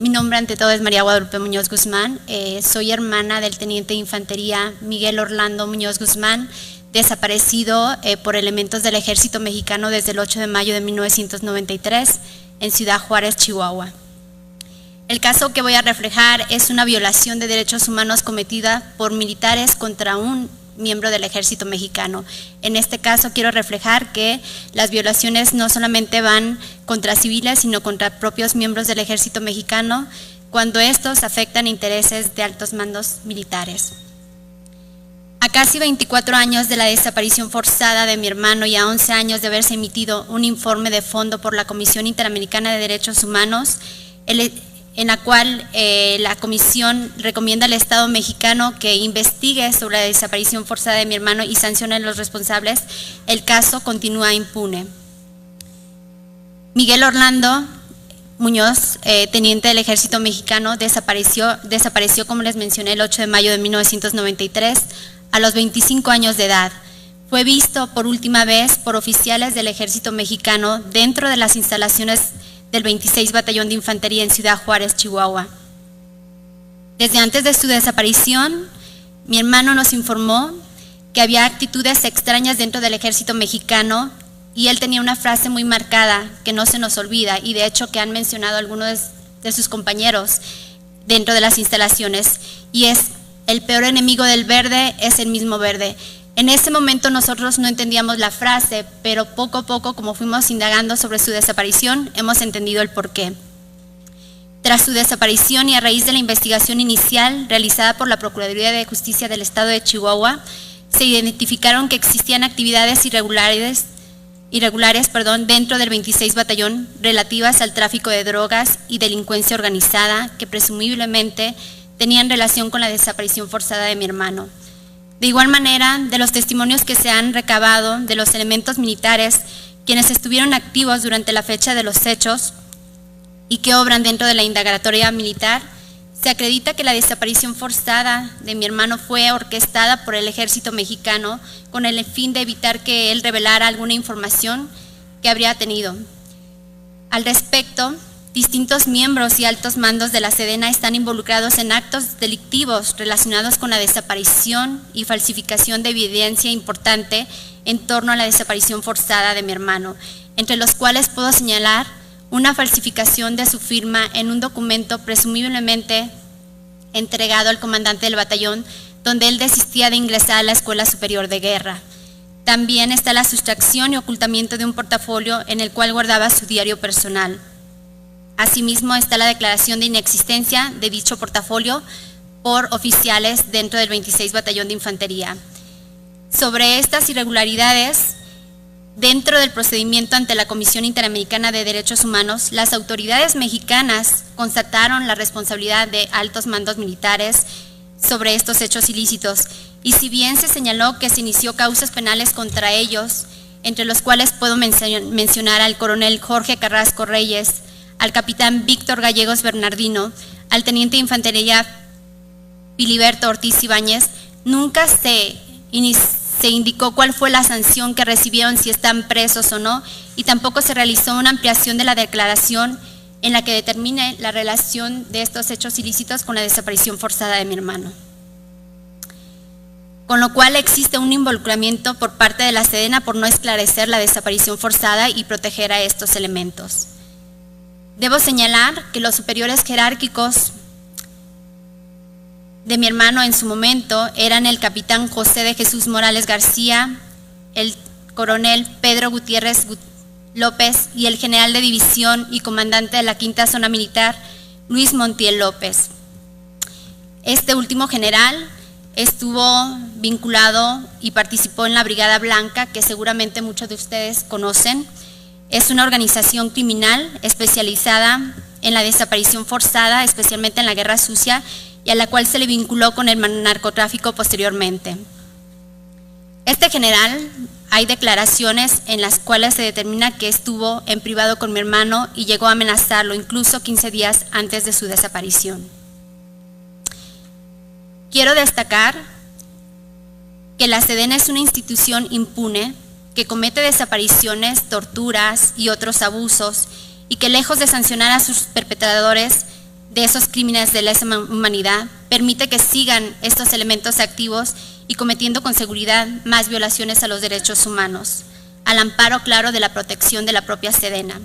Mi nombre ante todo es María Guadalupe Muñoz Guzmán. Soy hermana del teniente de infantería Miguel Orlando Muñoz Guzmán, desaparecido por elementos del Ejército Mexicano desde el 8 de mayo de 1993 en Ciudad Juárez, Chihuahua. El caso que voy a reflejar es una violación de derechos humanos cometida por militares contra un miembro del Ejército Mexicano. En este caso quiero reflejar que las violaciones no solamente van contra civiles, sino contra propios miembros del Ejército Mexicano, cuando estos afectan intereses de altos mandos militares. A casi 24 años de la desaparición forzada de mi hermano y a 11 años de haberse emitido un informe de fondo por la Comisión Interamericana de Derechos Humanos, en la cual la comisión recomienda al Estado mexicano que investigue sobre la desaparición forzada de mi hermano y sancione a los responsables, el caso continúa impune. Miguel Orlando Muñoz, teniente del Ejército Mexicano, desapareció, como les mencioné, el 8 de mayo de 1993 a los 25 años de edad. Fue visto por última vez por oficiales del Ejército Mexicano dentro de las instalaciones del 26 Batallón de Infantería en Ciudad Juárez, Chihuahua. Desde antes de su desaparición, mi hermano nos informó que había actitudes extrañas dentro del Ejército Mexicano y él tenía una frase muy marcada que no se nos olvida y de hecho que han mencionado algunos de sus compañeros dentro de las instalaciones, y es: el peor enemigo del verde es el mismo verde. En ese momento nosotros no entendíamos la frase, pero poco a poco, como fuimos indagando sobre su desaparición, hemos entendido el porqué. Tras su desaparición y a raíz de la investigación inicial realizada por la Procuraduría de Justicia del Estado de Chihuahua, se identificaron que existían actividades irregulares dentro del 26 Batallón relativas al tráfico de drogas y delincuencia organizada que presumiblemente tenían relación con la desaparición forzada de mi hermano. De igual manera, de los testimonios que se han recabado de los elementos militares, quienes estuvieron activos durante la fecha de los hechos y que obran dentro de la indagatoria militar, se acredita que la desaparición forzada de mi hermano fue orquestada por el Ejército Mexicano con el fin de evitar que él revelara alguna información que habría tenido. Al respecto, distintos miembros y altos mandos de la Sedena están involucrados en actos delictivos relacionados con la desaparición y falsificación de evidencia importante en torno a la desaparición forzada de mi hermano, entre los cuales puedo señalar una falsificación de su firma en un documento presumiblemente entregado al comandante del batallón, donde él desistía de ingresar a la Escuela Superior de Guerra. También está la sustracción y ocultamiento de un portafolio en el cual guardaba su diario personal. Asimismo, está la declaración de inexistencia de dicho portafolio por oficiales dentro del 26 Batallón de Infantería. Sobre estas irregularidades, dentro del procedimiento ante la Comisión Interamericana de Derechos Humanos, las autoridades mexicanas constataron la responsabilidad de altos mandos militares sobre estos hechos ilícitos, y si bien se señaló que se inició causas penales contra ellos, entre los cuales puedo mencionar al coronel Jorge Carrasco Reyes, al capitán Víctor Gallegos Bernardino, al teniente de infantería Filiberto Ortiz Ibáñez, nunca se indicó cuál fue la sanción que recibieron, si están presos o no, y tampoco se realizó una ampliación de la declaración en la que determine la relación de estos hechos ilícitos con la desaparición forzada de mi hermano. Con lo cual existe un involucramiento por parte de la Sedena por no esclarecer la desaparición forzada y proteger a estos elementos. Debo señalar que los superiores jerárquicos de mi hermano en su momento eran el capitán José de Jesús Morales García, el coronel Pedro Gutiérrez López y el general de división y comandante de la Quinta Zona Militar, Luis Montiel López. Este último general estuvo vinculado y participó en la Brigada Blanca, que seguramente muchos de ustedes conocen. Es una organización criminal especializada en la desaparición forzada, especialmente en la guerra sucia, y a la cual se le vinculó con el narcotráfico posteriormente. Este general, hay declaraciones en las cuales se determina que estuvo en privado con mi hermano y llegó a amenazarlo incluso 15 días antes de su desaparición. Quiero destacar que la Sedena es una institución impune que comete desapariciones, torturas y otros abusos, y que lejos de sancionar a sus perpetradores, de esos crímenes de lesa humanidad, permite que sigan estos elementos activos y cometiendo con seguridad más violaciones a los derechos humanos, al amparo claro de la protección de la propia Sedena.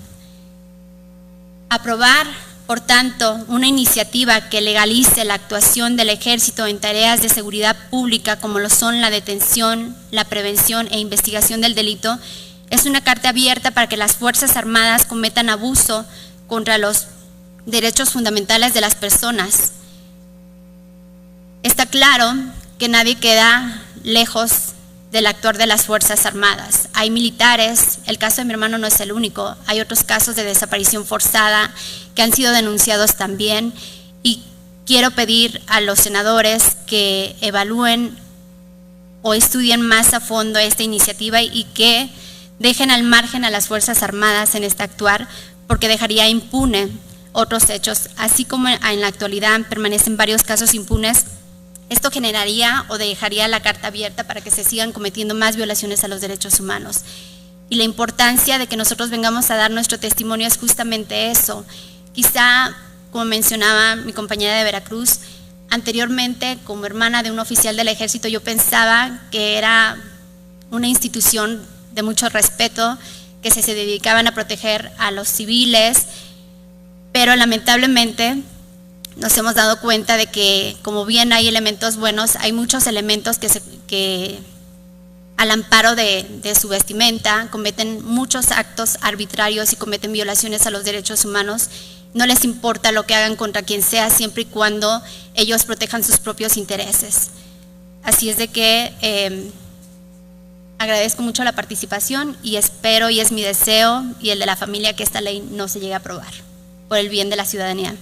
Aprobar, por tanto, una iniciativa que legalice la actuación del Ejército en tareas de seguridad pública como lo son la detención, la prevención e investigación del delito, es una carta abierta para que las Fuerzas Armadas cometan abuso contra los derechos fundamentales de las personas. Está claro que nadie queda lejos del actuar de las Fuerzas Armadas. Hay militares, el caso de mi hermano no es el único, hay otros casos de desaparición forzada que han sido denunciados también, y quiero pedir a los senadores que evalúen o estudien más a fondo esta iniciativa y que dejen al margen a las Fuerzas Armadas en este actuar, porque dejaría impune otros hechos, así como en la actualidad permanecen varios casos impunes. Esto generaría o dejaría la carta abierta para que se sigan cometiendo más violaciones a los derechos humanos. Y la importancia de que nosotros vengamos a dar nuestro testimonio es justamente eso. Quizá, como mencionaba mi compañera de Veracruz, anteriormente, como hermana de un oficial del Ejército, yo pensaba que era una institución de mucho respeto, que se dedicaban a proteger a los civiles, pero lamentablemente nos hemos dado cuenta de que, como bien hay elementos buenos, hay muchos elementos que al amparo de su vestimenta cometen muchos actos arbitrarios y cometen violaciones a los derechos humanos. No les importa lo que hagan contra quien sea, siempre y cuando ellos protejan sus propios intereses. Así es de que agradezco mucho la participación y espero, y es mi deseo y el de la familia, que esta ley no se llegue a aprobar por el bien de la ciudadanía.